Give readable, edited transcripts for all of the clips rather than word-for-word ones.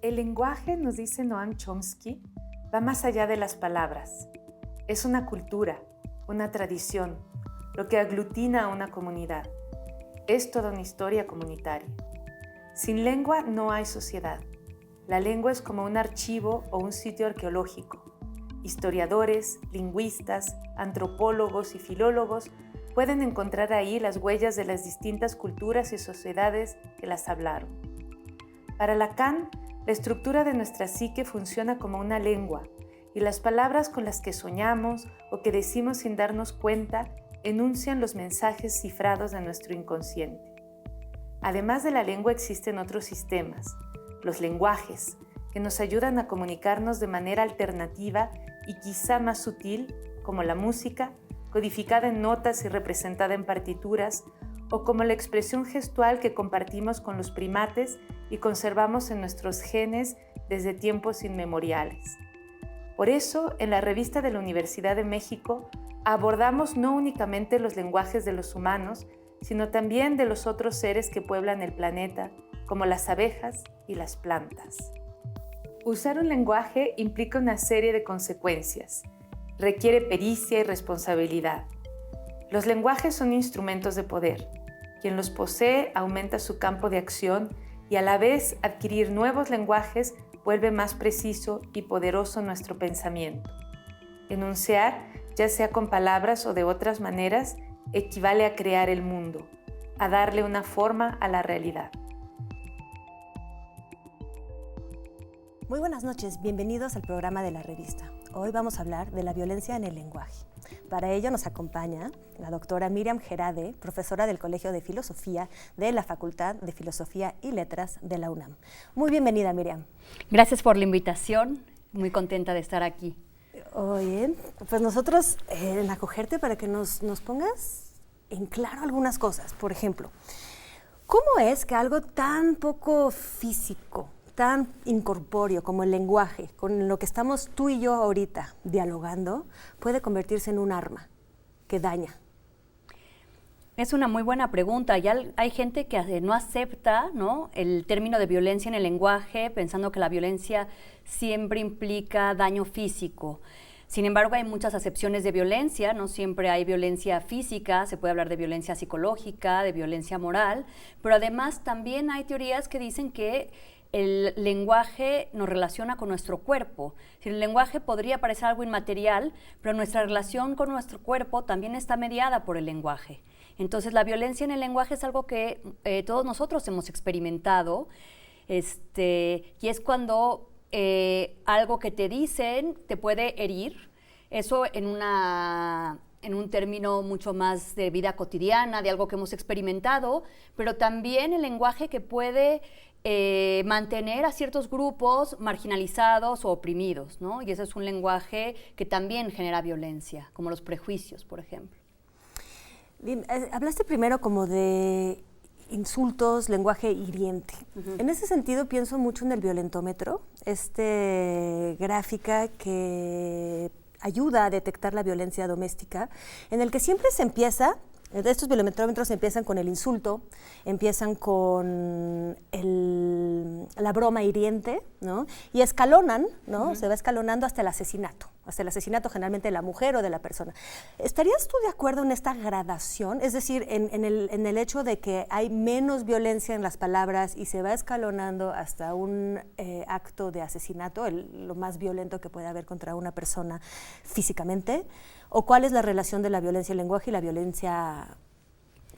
El lenguaje, nos dice Noam Chomsky, va más allá de las palabras. Es una cultura, una tradición, lo que aglutina a una comunidad. Es toda una historia comunitaria. Sin lengua no hay sociedad. La lengua es como un archivo o un sitio arqueológico. Historiadores, lingüistas, antropólogos y filólogos pueden encontrar ahí las huellas de las distintas culturas y sociedades que las hablaron. Para Lacan, la estructura de nuestra psique funciona como una lengua y las palabras con las que soñamos o que decimos sin darnos cuenta enuncian los mensajes cifrados de nuestro inconsciente. Además de la lengua existen otros sistemas, los lenguajes, que nos ayudan a comunicarnos de manera alternativa y quizá más sutil, como la música, codificada en notas y representada en partituras, o como la expresión gestual que compartimos con los primates y conservamos en nuestros genes desde tiempos inmemoriales. Por eso, en la revista de la Universidad de México, abordamos no únicamente los lenguajes de los humanos, sino también de los otros seres que pueblan el planeta, como las abejas y las plantas. Usar un lenguaje implica una serie de consecuencias. Requiere pericia y responsabilidad. Los lenguajes son instrumentos de poder. Quien los posee aumenta su campo de acción y a la vez adquirir nuevos lenguajes vuelve más preciso y poderoso nuestro pensamiento. Enunciar, ya sea con palabras o de otras maneras, equivale a crear el mundo, a darle una forma a la realidad. Muy buenas noches, bienvenidos al programa de la revista. Hoy vamos a hablar de la violencia en el lenguaje. Para ello nos acompaña la doctora Miriam Gerade, profesora del Colegio de Filosofía de la Facultad de Filosofía y Letras de la UNAM. Muy bienvenida, Miriam. Gracias por la invitación, muy contenta de estar aquí. Oye, pues nosotros en acogerte para que nos pongas en claro algunas cosas. Por ejemplo, ¿cómo es que algo tan poco físico, tan incorpóreo como el lenguaje, con lo que estamos tú y yo ahorita dialogando, puede convertirse en un arma que daña? Es una muy buena pregunta. Ya hay gente que no acepta, ¿no?, el término de violencia en el lenguaje, pensando que la violencia siempre implica daño físico. Sin embargo, hay muchas acepciones de violencia, no siempre hay violencia física, se puede hablar de violencia psicológica, de violencia moral, pero además también hay teorías que dicen que el lenguaje nos relaciona con nuestro cuerpo. El lenguaje podría parecer algo inmaterial, pero nuestra relación con nuestro cuerpo también está mediada por el lenguaje. Entonces, la violencia en el lenguaje es algo que todos nosotros hemos experimentado, y es cuando algo que te dicen te puede herir. Eso en un término mucho más de vida cotidiana, de algo que hemos experimentado, pero también el lenguaje que puede mantener a ciertos grupos marginalizados o oprimidos, ¿no? Y ese es un lenguaje que también genera violencia, como los prejuicios, por ejemplo. Hablaste primero como de insultos, lenguaje hiriente. Uh-huh. En ese sentido pienso mucho en el violentómetro, gráfica que ayuda a detectar la violencia doméstica, en el que siempre se empieza. Estos violentómetros empiezan con el insulto, empiezan con la broma hiriente, ¿no? Y escalonan, ¿no? Uh-huh. Se va escalonando hasta el asesinato generalmente de la mujer o de la persona. ¿Estarías tú de acuerdo en esta gradación? Es decir, en el hecho de que hay menos violencia en las palabras y se va escalonando hasta un acto de asesinato, lo más violento que puede haber contra una persona físicamente, ¿o cuál es la relación de la violencia en el lenguaje y la violencia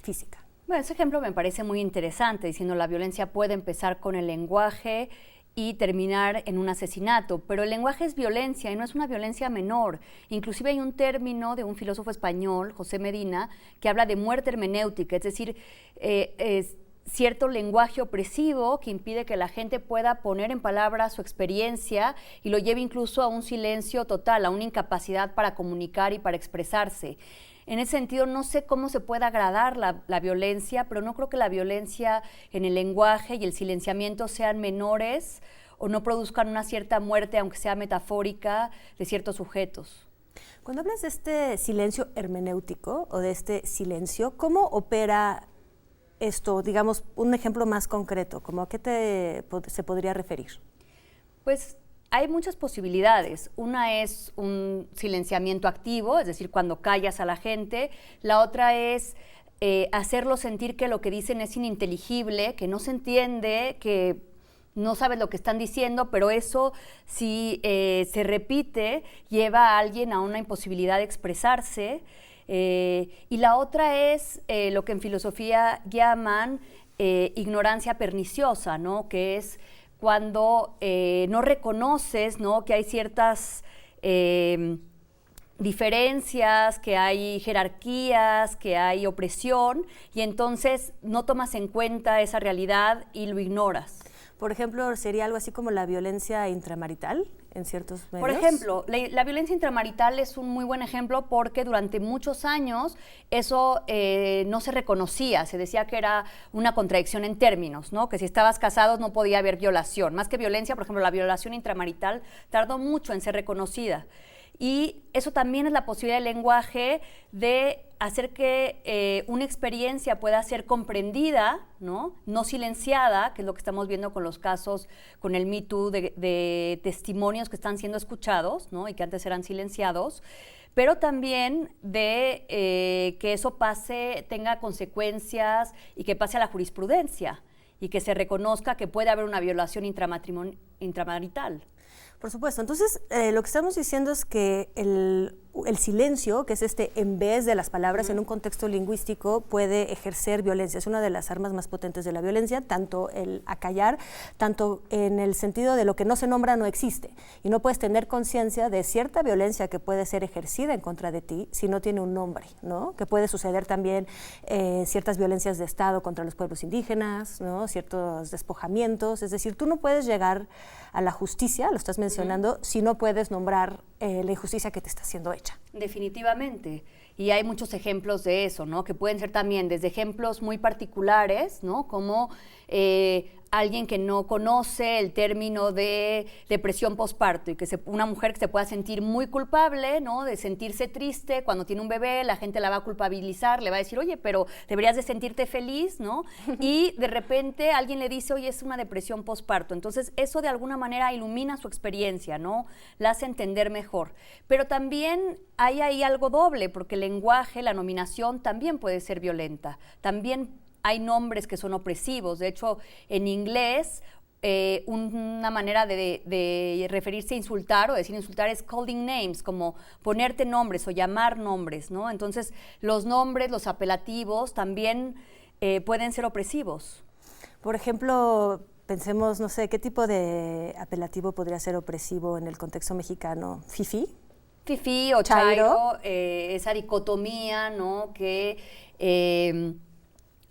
física? Bueno, ese ejemplo me parece muy interesante, diciendo la violencia puede empezar con el lenguaje y terminar en un asesinato, pero el lenguaje es violencia y no es una violencia menor. Inclusive hay un término de un filósofo español, José Medina, que habla de muerte hermenéutica, es decir, cierto lenguaje opresivo que impide que la gente pueda poner en palabras su experiencia y lo lleve incluso a un silencio total, a una incapacidad para comunicar y para expresarse. En ese sentido, no sé cómo se puede agradar la violencia, pero no creo que la violencia en el lenguaje y el silenciamiento sean menores o no produzcan una cierta muerte, aunque sea metafórica, de ciertos sujetos. Cuando hablas de este silencio hermenéutico o de este silencio, ¿cómo opera esto? Digamos, un ejemplo más concreto, ¿cómo a qué se podría referir? Pues hay muchas posibilidades. Una es un silenciamiento activo, es decir, cuando callas a la gente. La otra es hacerlo sentir que lo que dicen es ininteligible, que no se entiende, que no sabes lo que están diciendo, pero eso, si se repite, lleva a alguien a una imposibilidad de expresarse. Y la otra es lo que en filosofía llaman ignorancia perniciosa, ¿no? Que es cuando no reconoces, ¿no?, que hay ciertas diferencias, que hay jerarquías, que hay opresión, y entonces no tomas en cuenta esa realidad y lo ignoras. Por ejemplo, ¿sería algo así como la violencia intramarital en ciertos medios? Por ejemplo, la violencia intramarital es un muy buen ejemplo porque durante muchos años eso no se reconocía, se decía que era una contradicción en términos, ¿no? Que si estabas casado no podía haber violación. Más que violencia, por ejemplo, la violación intramarital tardó mucho en ser reconocida. Y eso también es la posibilidad del lenguaje de hacer que una experiencia pueda ser comprendida, ¿no? No silenciada, que es lo que estamos viendo con los casos, con el Me Too, de testimonios que están siendo escuchados, ¿no?, y que antes eran silenciados, pero también de que eso tenga consecuencias y que pase a la jurisprudencia y que se reconozca que puede haber una violación intramarital. Por supuesto. Entonces, lo que estamos diciendo es que el silencio, que es en vez de las palabras, en un contexto lingüístico, puede ejercer violencia. Es una de las armas más potentes de la violencia, tanto el acallar, tanto en el sentido de lo que no se nombra no existe. Y no puedes tener conciencia de cierta violencia que puede ser ejercida en contra de ti si no tiene un nombre, ¿no? Que puede suceder también ciertas violencias de Estado contra los pueblos indígenas, ¿no? Ciertos despojamientos. Es decir, tú no puedes llegar a la justicia, lo estás mencionando, si no puedes nombrar la injusticia que te está siendo hecha. Definitivamente. Y hay muchos ejemplos de eso, ¿no? Que pueden ser también desde ejemplos muy particulares, ¿no? Como alguien que no conoce el término de depresión postparto y que una mujer que se pueda sentir muy culpable, ¿no?, de sentirse triste cuando tiene un bebé, la gente la va a culpabilizar, le va a decir, oye, pero deberías de sentirte feliz, ¿no? Y de repente alguien le dice, oye, es una depresión postparto. Entonces eso de alguna manera ilumina su experiencia, ¿no? La hace entender mejor. Pero también hay ahí algo doble, porque el lenguaje, la nominación también puede ser violenta. También hay nombres que son opresivos. De hecho, en inglés, una manera de referirse a insultar o decir insultar es calling names, como ponerte nombres o llamar nombres, ¿no? Entonces, los nombres, los apelativos también pueden ser opresivos. Por ejemplo, pensemos, no sé, ¿qué tipo de apelativo podría ser opresivo en el contexto mexicano? ¿Fifí? Fifí o chairo, esa dicotomía, ¿no?, que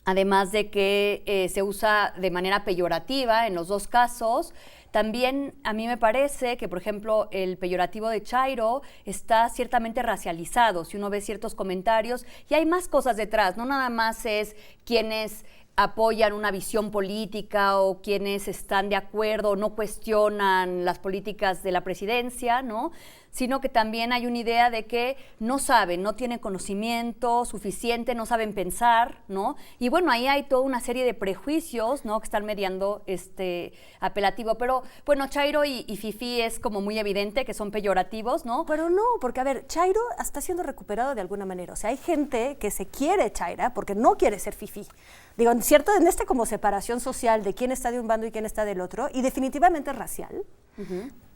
además de que se usa de manera peyorativa en los dos casos, también a mí me parece que, por ejemplo, el peyorativo de chairo está ciertamente racializado. Si uno ve ciertos comentarios, y hay más cosas detrás, no nada más es quienes apoyan una visión política o quienes están de acuerdo o no cuestionan las políticas de la presidencia, ¿no?, sino que también hay una idea de que no saben, no tienen conocimiento suficiente, no saben pensar, ¿no? Y bueno, ahí hay toda una serie de prejuicios, ¿no?, que están mediando este apelativo. Pero bueno, chairo y fifí es como muy evidente que son peyorativos, ¿no? Pero no, porque a ver, chairo está siendo recuperado de alguna manera. O sea, hay gente que se quiere chaira porque no quiere ser fifí. Digo, cierto, en como separación social de quién está de un bando y quién está del otro, y definitivamente racial.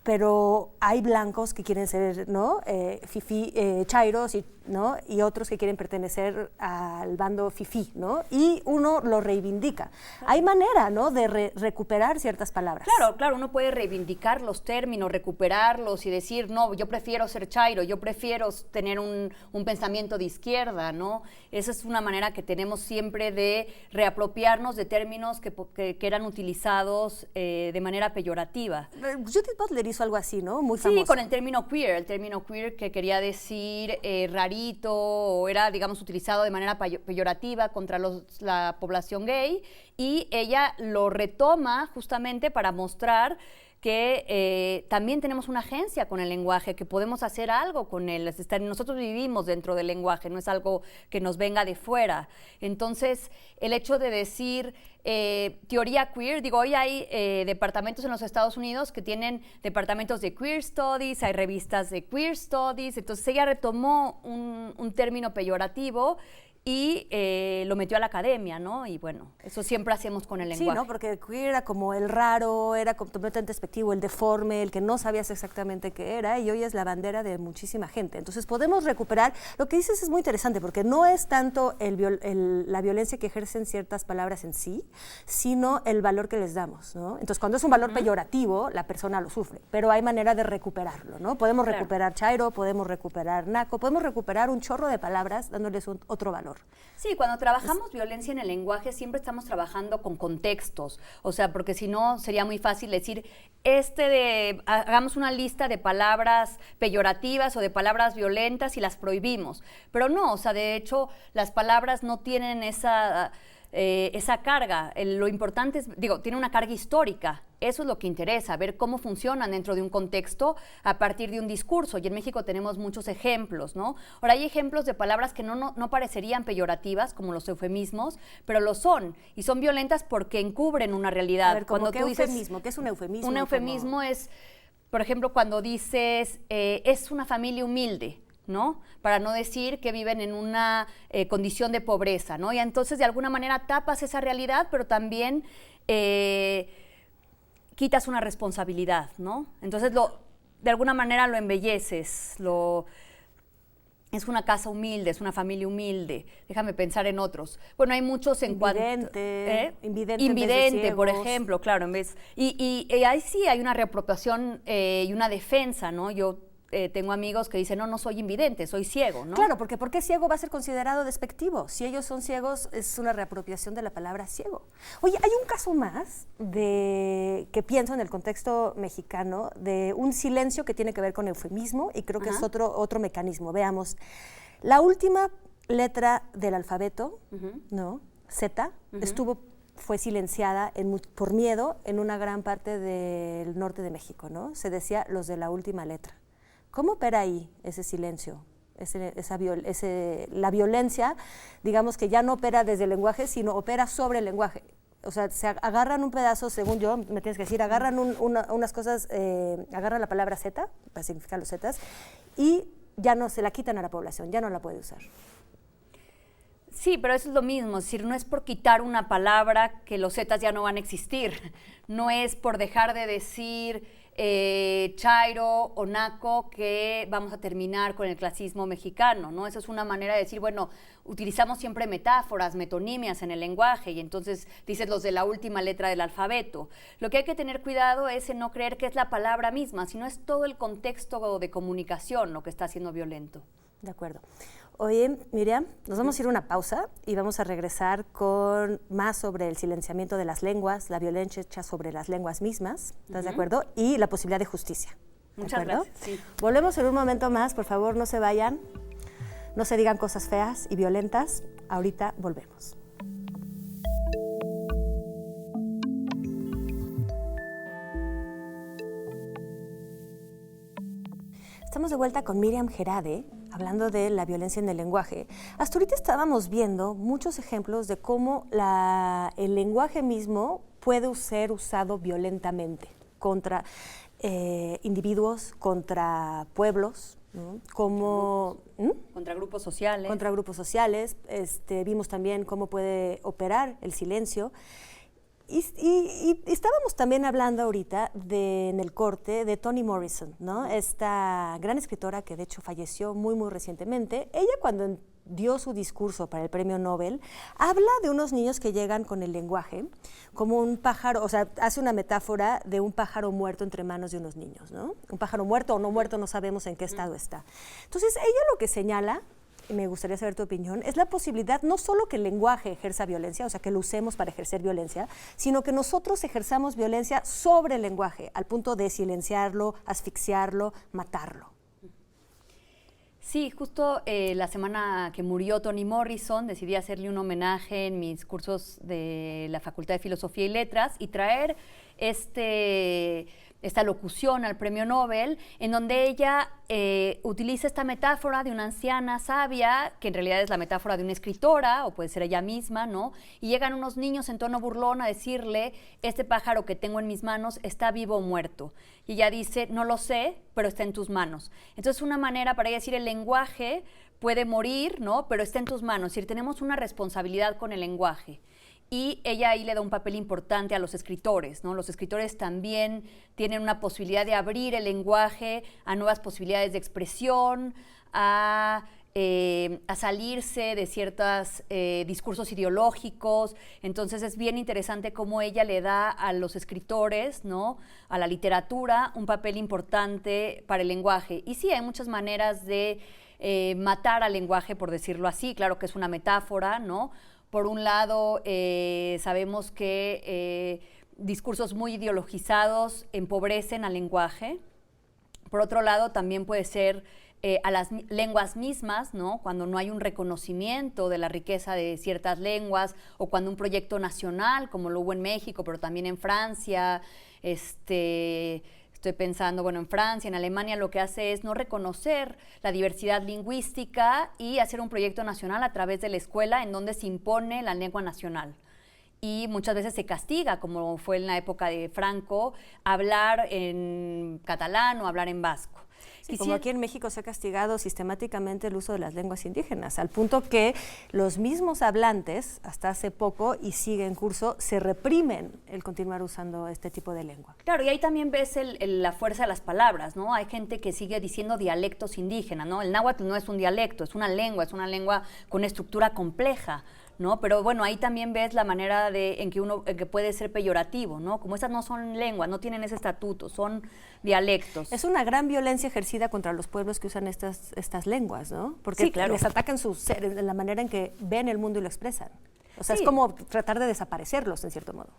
Pero hay blancos que quieren ser, ¿no?, fifí, chairos, ¿no?, y otros que quieren pertenecer al bando fifí, ¿no? Y uno lo reivindica. Hay manera, ¿no?, de recuperar ciertas palabras. Claro, uno puede reivindicar los términos, recuperarlos y decir, no, yo prefiero ser chairo, yo prefiero tener un pensamiento de izquierda, ¿no? Esa es una manera que tenemos siempre de reapropiarnos de términos que eran utilizados de manera peyorativa. Judith Butler hizo algo así, ¿no? Muy famoso. Sí, con el término queer que quería decir rarito, o era, digamos, utilizado de manera peyorativa contra la población gay, y ella lo retoma justamente para mostrar que también tenemos una agencia con el lenguaje, que podemos hacer algo con él. Nosotros vivimos dentro del lenguaje, no es algo que nos venga de fuera. Entonces, el hecho de decir teoría queer, digo, hoy hay departamentos en los Estados Unidos que tienen departamentos de queer studies, hay revistas de queer studies, entonces ella retomó un término peyorativo y lo metió a la academia, ¿no? Y bueno, eso siempre hacemos con el lenguaje. Sí, ¿no? Porque queer era como el raro, era completamente despectivo, el deforme, el que no sabías exactamente qué era, y hoy es la bandera de muchísima gente. Entonces podemos recuperar, lo que dices es muy interesante, porque no es tanto la violencia que ejercen ciertas palabras en sí, sino el valor que les damos, ¿no? Entonces cuando es un valor peyorativo, la persona lo sufre, pero hay manera de recuperarlo, ¿no? Podemos recuperar chairo, podemos recuperar naco, podemos recuperar un chorro de palabras dándoles otro valor. Sí, cuando trabajamos violencia en el lenguaje siempre estamos trabajando con contextos, o sea, porque si no sería muy fácil decir, hagamos una lista de palabras peyorativas o de palabras violentas y las prohibimos, pero no, o sea, de hecho las palabras no tienen esa carga. Lo importante es, tiene una carga histórica. Eso es lo que interesa, ver cómo funcionan dentro de un contexto a partir de un discurso. Y en México tenemos muchos ejemplos, ¿no? Ahora, hay ejemplos de palabras que no parecerían peyorativas, como los eufemismos, pero lo son. Y son violentas porque encubren una realidad. A ver, ¿cómo qué eufemismo? ¿Qué es un eufemismo? Un eufemismo es, por ejemplo, cuando dices, es una familia humilde, ¿no? Para no decir que viven en una condición de pobreza, ¿no? Y entonces de alguna manera tapas esa realidad, pero también quitas una responsabilidad, ¿no? Entonces de alguna manera lo embelleces, es una casa humilde, es una familia humilde. Déjame pensar en otros. Bueno, hay muchos en cuanto... Invidente, por ejemplo, claro, en vez... Y ahí sí hay una reapropiación y una defensa, ¿no? Yo tengo amigos que dicen, no soy invidente, soy ciego, ¿no? Claro, porque ¿por qué ciego va a ser considerado despectivo? Si ellos son ciegos, es una reapropiación de la palabra ciego. Oye, hay un caso más que pienso en el contexto mexicano de un silencio que tiene que ver con eufemismo y creo que es otro mecanismo. Veamos, la última letra del alfabeto, ¿no? Z, fue silenciada por miedo en una gran parte del norte de México, ¿no? Se decía los de la última letra. ¿Cómo opera ahí ese silencio? La violencia, digamos que ya no opera desde el lenguaje, sino opera sobre el lenguaje. O sea, se agarran un pedazo, según yo, me tienes que decir, agarran unas cosas, agarran la palabra Z, para significar los Zetas, y ya no se la quitan a la población, ya no la puede usar. Sí, pero eso es lo mismo, es decir, no es por quitar una palabra que los zetas ya no van a existir, no es por dejar de decir chairo o naco que vamos a terminar con el clasismo mexicano, ¿no? Eso es una manera de decir, bueno, utilizamos siempre metáforas, metonimias en el lenguaje y entonces dices los de la última letra del alfabeto. Lo que hay que tener cuidado es en no creer que es la palabra misma, sino es todo el contexto de comunicación lo que está siendo violento. De acuerdo. Oye, Miriam, nos vamos a ir a una pausa y vamos a regresar con más sobre el silenciamiento de las lenguas, la violencia hecha sobre las lenguas mismas, ¿estás de acuerdo? Y la posibilidad de justicia. Muchas gracias. Sí. Volvemos en un momento más, por favor, no se vayan, no se digan cosas feas y violentas. Ahorita volvemos. Estamos de vuelta con Miriam Gerade, hablando de la violencia en el lenguaje. Hasta ahorita estábamos viendo muchos ejemplos de cómo el lenguaje mismo puede ser usado violentamente contra individuos, contra pueblos, ¿no? Contra grupos sociales. Contra grupos sociales. Vimos también cómo puede operar el silencio. Y estábamos también hablando ahorita en el corte de Toni Morrison, ¿no? Esta gran escritora que de hecho falleció muy, muy recientemente. Ella cuando dio su discurso para el premio Nobel, habla de unos niños que llegan con el lenguaje como un pájaro, o sea, hace una metáfora de un pájaro muerto entre manos de unos niños, ¿no? Un pájaro muerto o no muerto, no sabemos en qué estado está. Entonces, ella lo que señala, y me gustaría saber tu opinión, es la posibilidad no solo que el lenguaje ejerza violencia, o sea, que lo usemos para ejercer violencia, sino que nosotros ejerzamos violencia sobre el lenguaje, al punto de silenciarlo, asfixiarlo, matarlo. Sí, justo la semana que murió Toni Morrison decidí hacerle un homenaje en mis cursos de la Facultad de Filosofía y Letras y traer esta locución al premio Nobel, en donde ella utiliza esta metáfora de una anciana sabia, que en realidad es la metáfora de una escritora, o puede ser ella misma, ¿no? Y llegan unos niños en tono burlón a decirle, este pájaro que tengo en mis manos está vivo o muerto. Y ella dice, no lo sé, pero está en tus manos. Entonces, una manera para ella decir, el lenguaje puede morir, ¿no? Pero está en tus manos. Es decir, tenemos una responsabilidad con el lenguaje. Y ella ahí le da un papel importante a los escritores, ¿no? Los escritores también tienen una posibilidad de abrir el lenguaje a nuevas posibilidades de expresión, a salirse de ciertos discursos ideológicos. Entonces es bien interesante cómo ella le da a los escritores, ¿no? A la literatura, un papel importante para el lenguaje. Y sí, hay muchas maneras de matar al lenguaje, por decirlo así. Claro que es una metáfora, ¿no? Por un lado, sabemos que discursos muy ideologizados empobrecen al lenguaje. Por otro lado, también puede ser a las lenguas mismas, ¿no? Cuando no hay un reconocimiento de la riqueza de ciertas lenguas, o cuando un proyecto nacional, como lo hubo en México, pero también en Francia, estoy pensando, bueno, en Francia, en Alemania, lo que hace es no reconocer la diversidad lingüística y hacer un proyecto nacional a través de la escuela en donde se impone la lengua nacional. Y muchas veces se castiga, como fue en la época de Franco, hablar en catalán o hablar en vasco. Sí, como aquí en México se ha castigado sistemáticamente el uso de las lenguas indígenas, al punto que los mismos hablantes, hasta hace poco y sigue en curso, se reprimen el continuar usando este tipo de lengua. Claro, y ahí también ves la fuerza de las palabras, ¿no? Hay gente que sigue diciendo dialectos indígenas, ¿no? El náhuatl no es un dialecto, es una lengua con estructura compleja, ¿no? Pero bueno, ahí también ves la manera en que puede ser peyorativo, ¿no? Como estas no son lenguas, no tienen ese estatuto, son dialectos. Es una gran violencia ejercida contra los pueblos que usan estas lenguas, ¿no? Porque sí, claro, les atacan su ser, en la manera en que ven el mundo y lo expresan. O sea, sí, es como tratar de desaparecerlos, en cierto modo.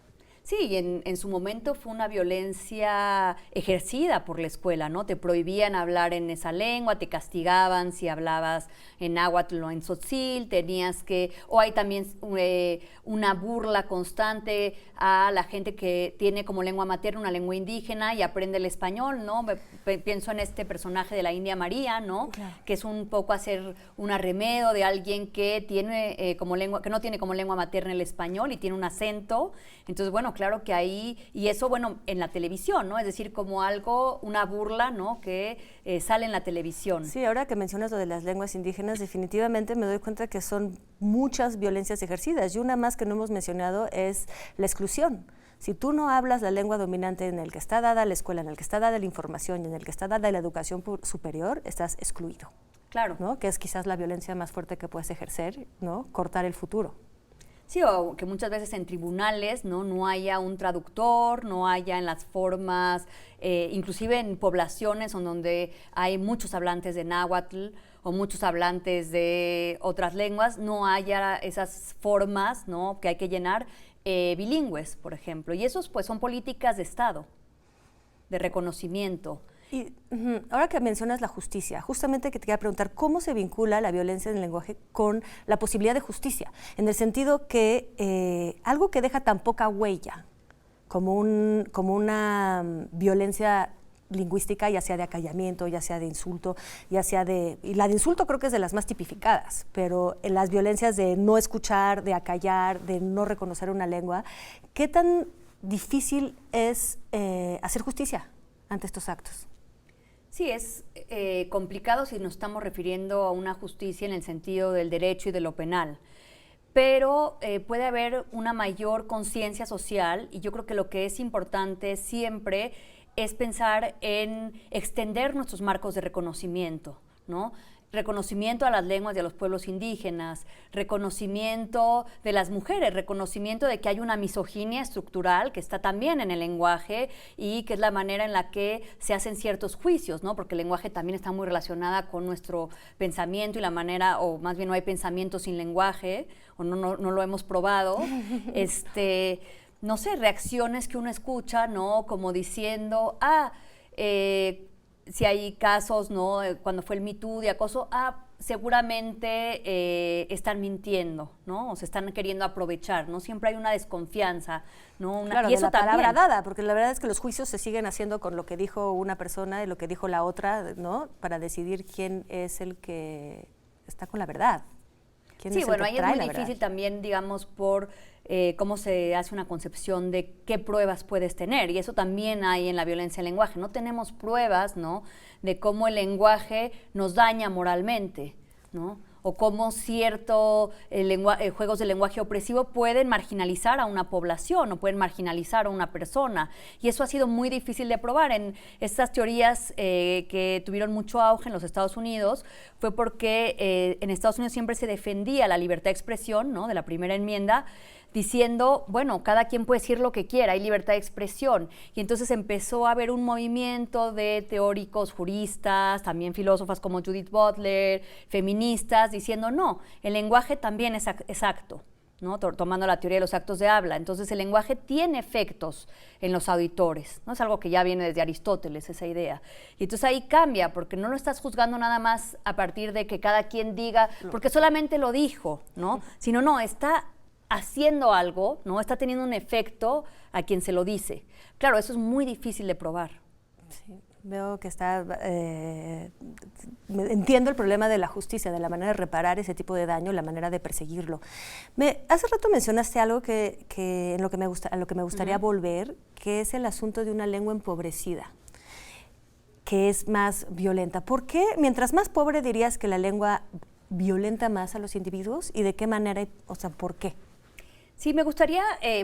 Sí, y en su momento fue una violencia ejercida por la escuela, ¿no? Te prohibían hablar en esa lengua, te castigaban si hablabas en náhuatl o en tzotzil, o hay también una burla constante a la gente que tiene como lengua materna una lengua indígena y aprende el español, ¿no? Pienso en este personaje de la India María, ¿no? Claro. Que es un poco hacer un arremedo de alguien que tiene que no tiene como lengua materna el español y tiene un acento. Entonces, bueno, claro que ahí, y eso, bueno, en la televisión, ¿no? Es decir, como una burla, ¿no? Que sale en la televisión. Sí, ahora que mencionas lo de las lenguas indígenas, definitivamente me doy cuenta que son muchas violencias ejercidas. Y una más que no hemos mencionado es la exclusión. Si tú no hablas la lengua dominante en el que está dada la escuela, en el que está dada la información y en el que está dada la educación superior, estás excluido. Claro. ¿No? Que es quizás la violencia más fuerte que puedes ejercer, ¿no? Cortar el futuro. Sí, o que muchas veces en tribunales no haya un traductor, no haya en las formas, inclusive en poblaciones donde hay muchos hablantes de náhuatl o muchos hablantes de otras lenguas, no haya esas formas, ¿no? Que hay que llenar bilingües, por ejemplo. Y esos pues son políticas de Estado, de reconocimiento. Y ahora que mencionas la justicia, justamente que te quería preguntar, ¿cómo se vincula la violencia en el lenguaje con la posibilidad de justicia? En el sentido que algo que deja tan poca huella como una violencia lingüística, ya sea de acallamiento, ya sea de insulto, y la de insulto creo que es de las más tipificadas, pero en las violencias de no escuchar, de acallar, de no reconocer una lengua, ¿qué tan difícil es hacer justicia ante estos actos? Sí, es complicado si nos estamos refiriendo a una justicia en el sentido del derecho y de lo penal, pero puede haber una mayor conciencia social y yo creo que lo que es importante siempre es pensar en extender nuestros marcos de reconocimiento, ¿no? Reconocimiento a las lenguas y a los pueblos indígenas, reconocimiento de las mujeres, reconocimiento de que hay una misoginia estructural que está también en el lenguaje y que es la manera en la que se hacen ciertos juicios, ¿no? Porque el lenguaje también está muy relacionada con nuestro pensamiento y la manera, o más bien no hay pensamiento sin lenguaje, o no lo hemos probado. No sé, reacciones que uno escucha, ¿no? Como diciendo, si hay casos, ¿no? Cuando fue el Me Too de acoso, seguramente están mintiendo, ¿no? O se están queriendo aprovechar, ¿no? Siempre hay una desconfianza, ¿no? Claro, y eso de la también. palabra dada, porque la verdad es que los juicios se siguen haciendo con lo que dijo una persona y lo que dijo la otra, ¿no? Para decidir quién es el que está con la verdad. ¿Quién Sí, es el bueno, que ahí es trae muy la difícil verdad? también, digamos, por cómo se hace una concepción de qué pruebas puedes tener. Y eso también hay en la violencia del lenguaje. No tenemos pruebas, ¿no?, de cómo el lenguaje nos daña moralmente, ¿no? O cómo ciertos juegos de lenguaje opresivo pueden marginalizar a una población o pueden marginalizar a una persona. Y eso ha sido muy difícil de probar. En estas teorías que tuvieron mucho auge en los Estados Unidos fue porque en Estados Unidos siempre se defendía la libertad de expresión, ¿no?, de la primera enmienda, diciendo, bueno, cada quien puede decir lo que quiera, hay libertad de expresión. Y entonces empezó a haber un movimiento de teóricos, juristas, también filósofas como Judith Butler, feministas, diciendo, no, el lenguaje también es acto, ¿no?, tomando la teoría de los actos de habla. Entonces el lenguaje tiene efectos en los auditores, ¿no? Es algo que ya viene desde Aristóteles, esa idea. Y entonces ahí cambia, porque no lo estás juzgando nada más a partir de que cada quien diga, porque solamente lo dijo, ¿no? Sino, no, está haciendo algo, ¿no?, está teniendo un efecto a quien se lo dice. Claro, eso es muy difícil de probar. Sí, veo que entiendo el problema de la justicia, de la manera de reparar ese tipo de daño, la manera de perseguirlo. Hace rato mencionaste algo a lo que me gustaría volver, que es el asunto de una lengua empobrecida, que es más violenta. ¿Por qué, mientras más pobre, dirías que la lengua violenta más a los individuos y de qué manera, o sea, por qué? Sí, me gustaría,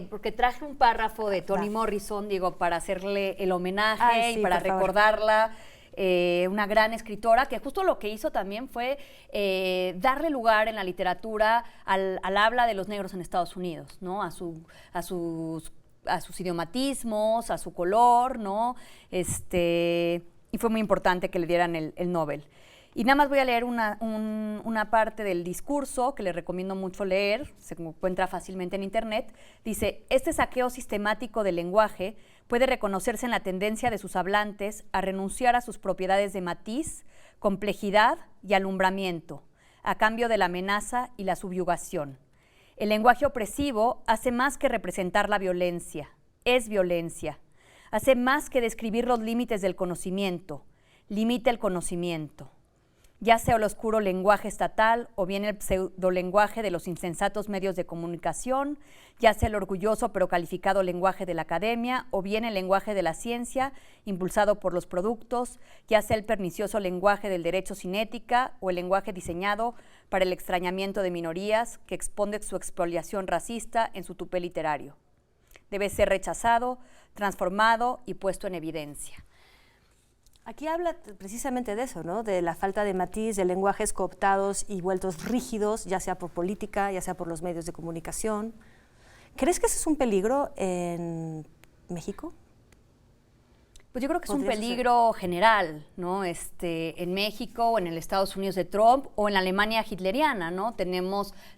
porque traje un párrafo de Toni Morrison, digo, para hacerle el homenaje y para recordarla, una gran escritora, que justo lo que hizo también fue darle lugar en la literatura al habla de los negros en Estados Unidos, ¿no? A sus idiomatismos, a su color, ¿no? Y fue muy importante que le dieran el Nobel. Y nada más voy a leer una parte del discurso que les recomiendo mucho leer, se encuentra fácilmente en internet. Dice, este saqueo sistemático del lenguaje puede reconocerse en la tendencia de sus hablantes a renunciar a sus propiedades de matiz, complejidad y alumbramiento, a cambio de la amenaza y la subyugación. El lenguaje opresivo hace más que representar la violencia, es violencia. Hace más que describir los límites del conocimiento, limita el conocimiento. Ya sea el oscuro lenguaje estatal o bien el pseudolenguaje de los insensatos medios de comunicación, ya sea el orgulloso pero calificado lenguaje de la academia o bien el lenguaje de la ciencia impulsado por los productos, ya sea el pernicioso lenguaje del derecho sin ética o el lenguaje diseñado para el extrañamiento de minorías que expone su expoliación racista en su tupé literario. Debe ser rechazado, transformado y puesto en evidencia. Aquí habla precisamente de eso, ¿no? De la falta de matiz, de lenguajes cooptados y vueltos rígidos, ya sea por política, ya sea por los medios de comunicación. ¿Crees que ese es un peligro en México? Pues yo creo que es un peligro general, ¿no? En México o en el Estados Unidos de Trump o en la Alemania hitleriana, ¿no?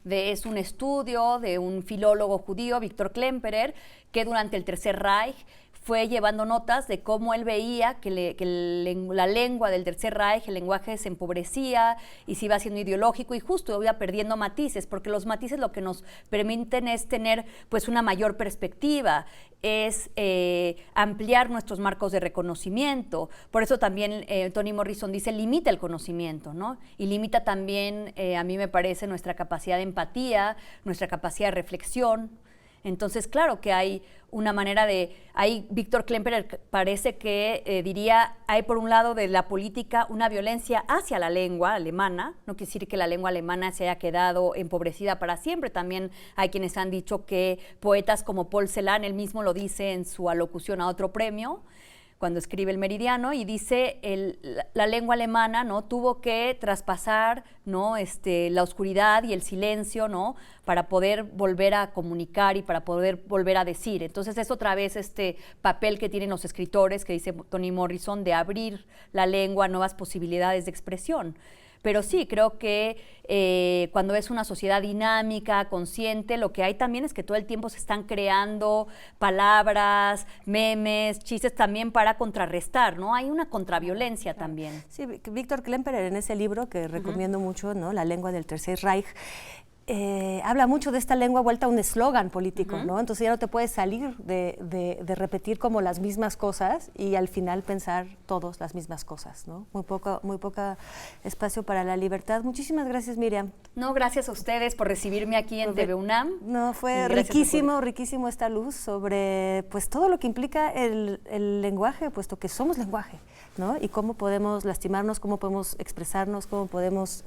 Es un estudio de un filólogo judío, Viktor Klemperer, que durante el Tercer Reich fue llevando notas de cómo él veía que la lengua del Tercer Reich, el lenguaje se empobrecía y se iba haciendo ideológico y justo iba perdiendo matices, porque los matices lo que nos permiten es tener pues una mayor perspectiva, es ampliar nuestros marcos de reconocimiento. Por eso también Toni Morrison dice, limita el conocimiento, ¿no? Y limita también, a mí me parece, nuestra capacidad de empatía, nuestra capacidad de reflexión. Entonces, claro que hay una manera ahí Viktor Klemperer parece que diría, hay por un lado de la política una violencia hacia la lengua alemana, no quiere decir que la lengua alemana se haya quedado empobrecida para siempre, también hay quienes han dicho que poetas como Paul Celan, él mismo lo dice en su alocución a otro premio, cuando escribe El Meridiano, y dice la lengua alemana, ¿no?, tuvo que traspasar, ¿no?, la oscuridad y el silencio, ¿no?, para poder volver a comunicar y para poder volver a decir. Entonces es otra vez este papel que tienen los escritores, que dice Toni Morrison, de abrir la lengua a nuevas posibilidades de expresión. Pero sí, creo que cuando es una sociedad dinámica, consciente, lo que hay también es que todo el tiempo se están creando palabras, memes, chistes también para contrarrestar, ¿no? Hay una contraviolencia también. Sí, Víctor Klemperer en ese libro que recomiendo mucho, ¿no? La lengua del Tercer Reich, habla mucho de esta lengua vuelta a un eslogan político, ¿no? Entonces ya no te puedes salir de repetir como las mismas cosas y al final pensar todos las mismas cosas, ¿no? Muy poco espacio para la libertad. Muchísimas gracias, Miriam. No, gracias a ustedes por recibirme aquí en TV UNAM. No, fue riquísimo esta luz sobre pues todo lo que implica el lenguaje, puesto que somos lenguaje, ¿no? Y cómo podemos lastimarnos, cómo podemos expresarnos, cómo podemos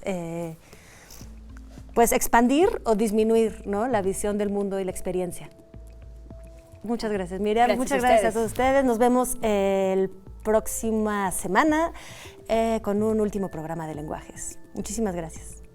pues expandir o disminuir, ¿no? La visión del mundo y la experiencia. Muchas gracias, Miriam. Muchas gracias a todos ustedes. Nos vemos la próxima semana con un último programa de lenguajes. Muchísimas gracias.